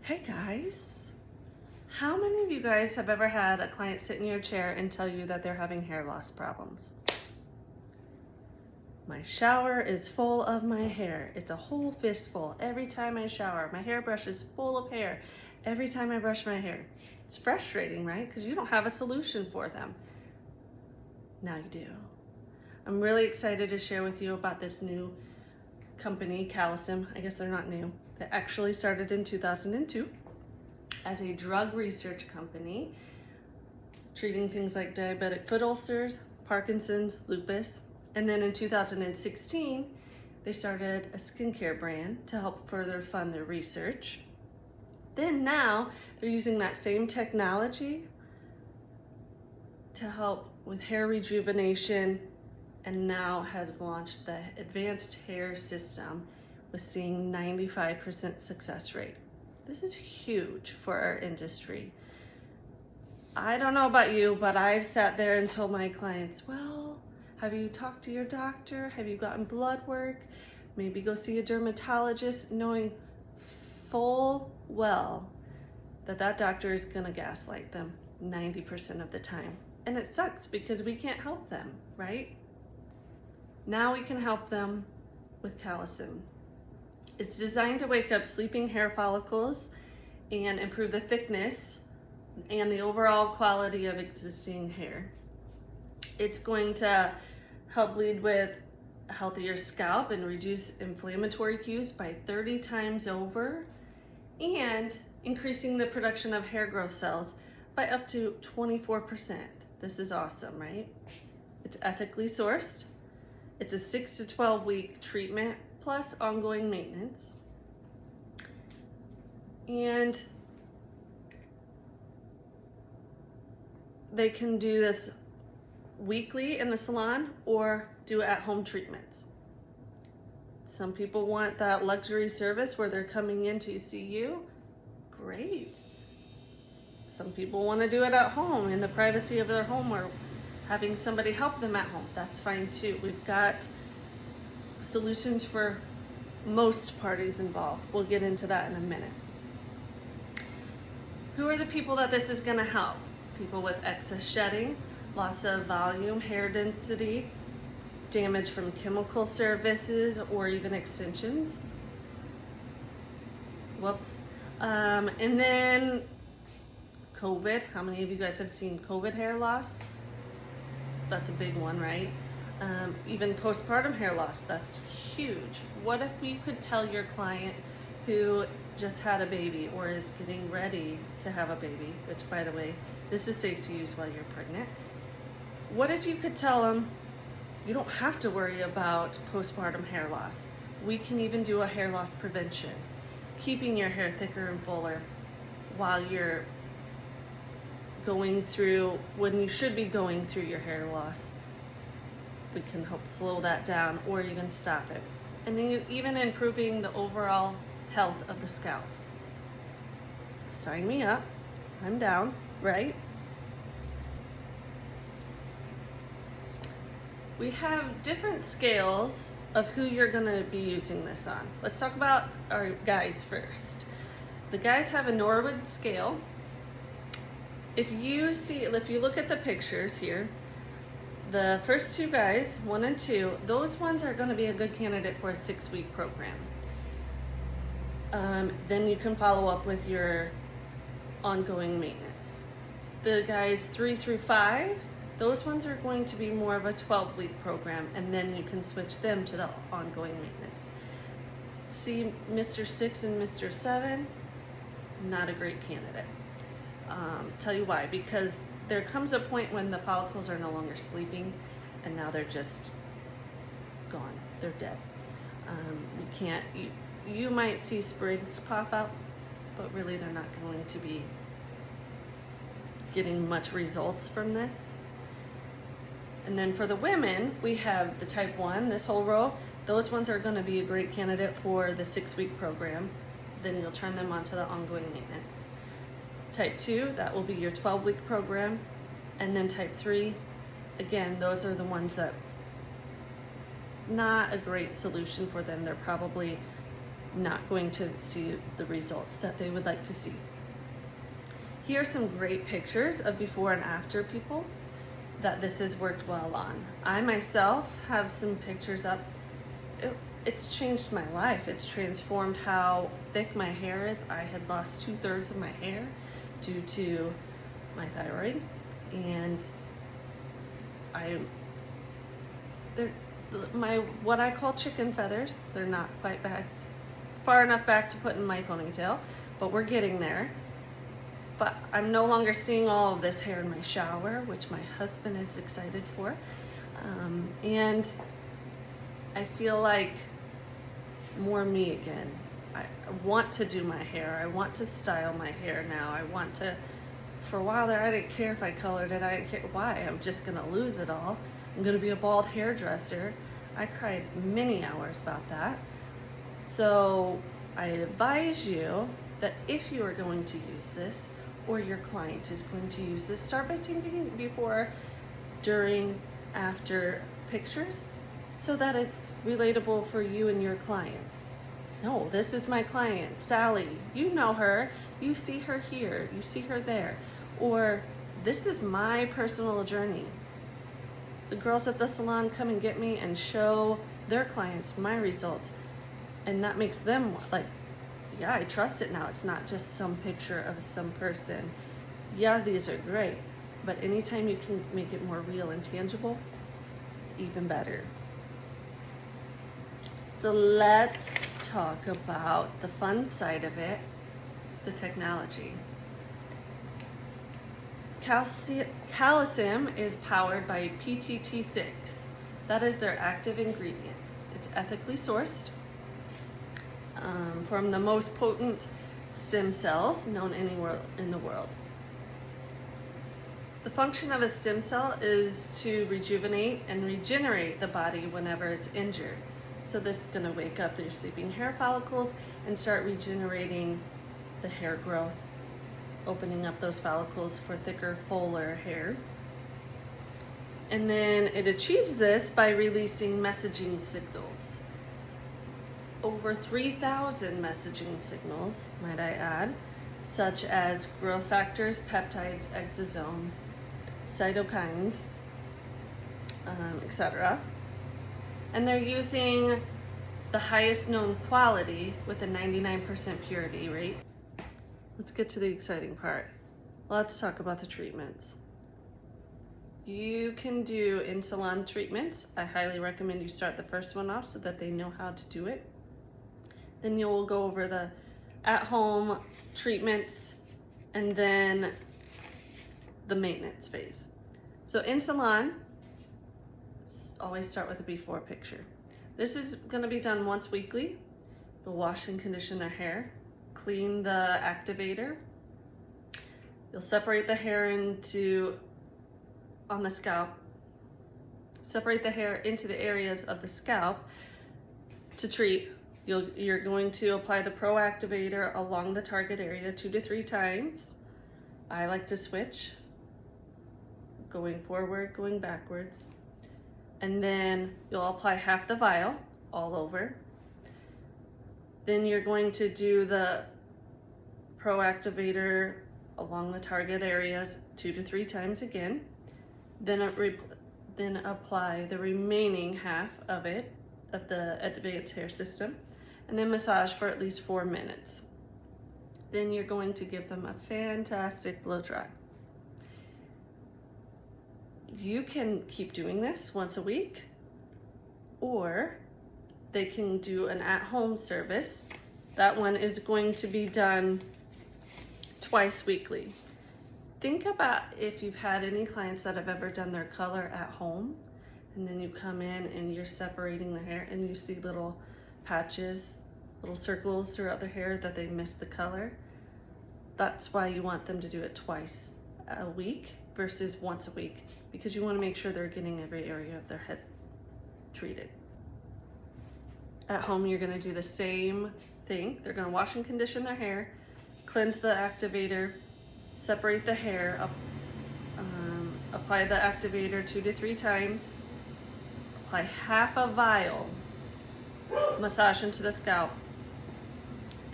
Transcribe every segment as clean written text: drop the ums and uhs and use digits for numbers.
Hey guys, how many of you guys have ever had a client sit in your chair and tell you that they're having hair loss problems? My shower is full of my hair. It's a whole fistful every time I shower. My hairbrush is full of hair every time I brush my hair. It's frustrating, right? Because you don't have a solution for them. Now you do. I'm really excited to share with you about this new company, Calisym. I guess they're not new. They actually started in 2002 as a drug research company, treating things like diabetic foot ulcers, Parkinson's, lupus. And then in 2016, they started a skincare brand to help further fund their research. Then now they're using that same technology to help with hair rejuvenation, and now has launched the advanced hair system with seeing 95% success rate. This is huge for our industry. I don't know about you, but I've sat there and told my clients, well, have you talked to your doctor? Have you gotten blood work? Maybe go see a dermatologist, knowing full well that that doctor is gonna gaslight them 90% of the time. And it sucks because we can't help them, right? Now we can help them with Calisym. It's designed to wake up sleeping hair follicles and improve the thickness and the overall quality of existing hair. It's going to help lead with a healthier scalp and reduce inflammatory cues by 30 times over, and increasing the production of hair growth cells by up to 24%. This is awesome, right? It's ethically sourced. It's a 6 to 12 week treatment plus ongoing maintenance. And they can do this weekly in the salon or do at-home treatments. Some people want that luxury service where they're coming in to see you. Great. Some people want to do it at home in the privacy of their home, or having somebody help them at home. That's fine too. We've got solutions for most parties involved. We'll get into that in a minute. Who are the people that this is going to help? People with excess shedding, loss of volume, hair density, damage from chemical services, or even extensions. Whoops. And then COVID. How many of you guys have seen COVID hair loss? That's a big one, right? Even postpartum hair loss, that's huge. What if you could tell your client who just had a baby or is getting ready to have a baby, which by the way, this is safe to use while you're pregnant. What if you could tell them, you don't have to worry about postpartum hair loss. We can even do a hair loss prevention, keeping your hair thicker and fuller while you're going through, when you should be going through your hair loss. We can help slow that down or even stop it. And then even improving the overall health of the scalp. Sign me up. I'm down, right? We have different scales of who you're gonna be using this on. Let's talk about our guys first. The guys have a Norwood scale. If you look at the pictures here, the first two guys, 1 and 2, those ones are going to be a good candidate for a 6-week program. Then you can follow up with your ongoing maintenance. The guys 3 through 5, those ones are going to be more of a 12-week program, and then you can switch them to the ongoing maintenance. See, Mr. 6 and Mr. 7, not a great candidate. Tell you why, because there comes a point when the follicles are no longer sleeping and now they're just gone, they're dead. You might see sprigs pop out, but really they're not going to be getting much results from this. And then for the women, we have the type 1, this whole row. Those ones are going to be a great candidate for the 6-week program. Then you'll turn them onto the ongoing maintenance. Type 2, that will be your 12-week program. And then type 3, again, those are the ones that not a great solution for them. They're probably not going to see the results that they would like to see. Here are some great pictures of before and after people that this has worked well on. I myself have some pictures up. It's changed my life. It's transformed how thick my hair is. I had lost 2/3 of my hair due to my thyroid, and my what I call chicken feathers. They're not quite far enough back to put in my ponytail, but we're getting there. But I'm no longer seeing all of this hair in my shower, which my husband is excited for. And I feel like more me again. I want to do my hair. I want to style my hair now. I want to, for a while there, I didn't care if I colored it. I didn't care why. I'm just gonna lose it all. I'm gonna be a bald hairdresser. I cried many hours about that. So I advise you that if you are going to use this, or your client is going to use this, start by taking before, during, after pictures so that it's relatable for you and your clients. No, this is my client, Sally. You know her, you see her here, you see her there. Or this is my personal journey. The girls at the salon come and get me and show their clients my results. And that makes them like, yeah, I trust it now. It's not just some picture of some person. Yeah, these are great, but anytime you can make it more real and tangible, even better. So let's talk about the fun side of it, the technology. Calcium is powered by PTT6. That is their active ingredient. It's ethically sourced from the most potent stem cells known anywhere in the world. The function of a stem cell is to rejuvenate and regenerate the body whenever it's injured. So this is going to wake up your sleeping hair follicles and start regenerating the hair growth, opening up those follicles for thicker, fuller hair. And then it achieves this by releasing messaging signals. Over 3,000 messaging signals, might I add, such as growth factors, peptides, exosomes, cytokines, etc. And they're using the highest known quality with a 99% purity rate. Let's get to the exciting part. Let's talk about the treatments. You can do in-salon treatments. I highly recommend you start the first one off so that they know how to do it. Then you'll go over the at-home treatments and then the maintenance phase. So in salon, always start with a before picture. This is going to be done once weekly. You'll wash and condition their hair, clean the activator. You'll separate the hair on the scalp, separate the hair into the areas of the scalp to treat. You're going to apply the Pro Activator along the target area 2 to 3 times. I like to switch, going forward, going backwards. And then you'll apply half the vial all over. Then you're going to do the Pro Activator along the target areas 2 to 3 times again. Then apply the remaining half of it, of the advanced hair system, and then massage for at least 4 minutes. Then you're going to give them a fantastic blow dry. You can keep doing this once a week, or they can do an at-home service. That one is going to be done twice weekly. Think about if you've had any clients that have ever done their color at home, and then you come in and you're separating the hair and you see little patches, little circles throughout their hair that they missed the color. That's why you want them to do it twice a week versus once a week, because you want to make sure they're getting every area of their head treated. At home, you're going to do the same thing. They're going to wash and condition their hair, cleanse the activator, separate the hair, apply the activator 2 to 3 times, apply half a vial, massage into the scalp,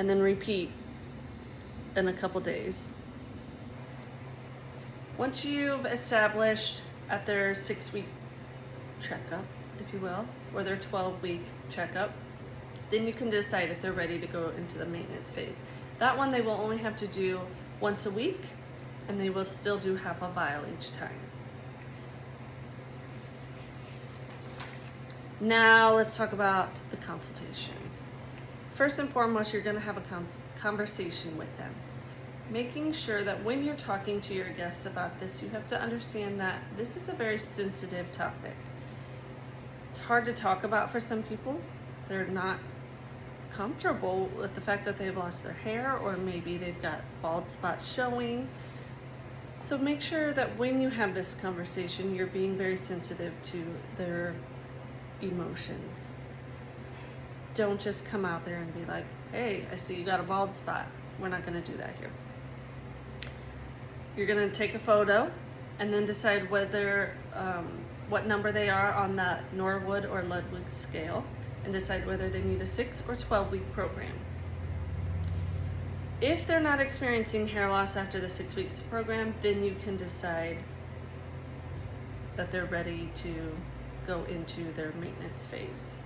and then repeat in a couple days. Once you've established at their 6-week checkup, if you will, or their 12-week checkup, then you can decide if they're ready to go into the maintenance phase. That one they will only have to do once a week, and they will still do half a vial each time. Now let's talk about the consultation. First and foremost, you're going to have a conversation with them, making sure that when you're talking to your guests about this, you have to understand that this is a very sensitive topic. It's hard to talk about for some people. They're not comfortable with the fact that they've lost their hair, or maybe they've got bald spots showing. So make sure that when you have this conversation, you're being very sensitive to their emotions. Don't just come out there and be like, hey, I see you got a bald spot. We're not going to do that here. You're going to take a photo and then decide whether what number they are on the Norwood or Ludwig scale, and decide whether they need a 6 or 12-week program. If they're not experiencing hair loss after the 6 weeks program, then you can decide that they're ready to go into their maintenance phase.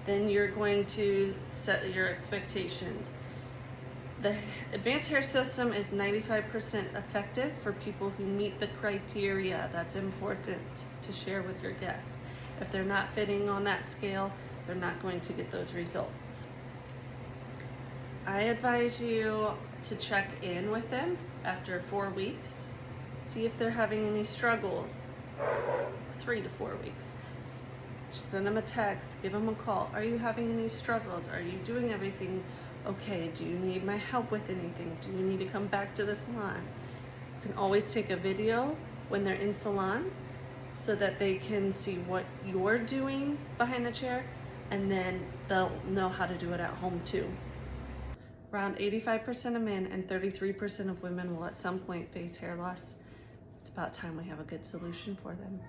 Then you're going to set your expectations. The Advanced Hair System is 95% effective for people who meet the criteria. That's important to share with your guests. If they're not fitting on that scale, they're not going to get those results. I advise you to check in with them after 4 weeks. See if they're having any struggles. 3 to 4 weeks. Send them a text, give them a call. Are you having any struggles? Are you doing everything okay? Do you need my help with anything? Do you need to come back to the salon? You can always take a video when they're in salon so that they can see what you're doing behind the chair, and then they'll know how to do it at home too. Around 85% of men and 33% of women will at some point face hair loss. It's about time we have a good solution for them.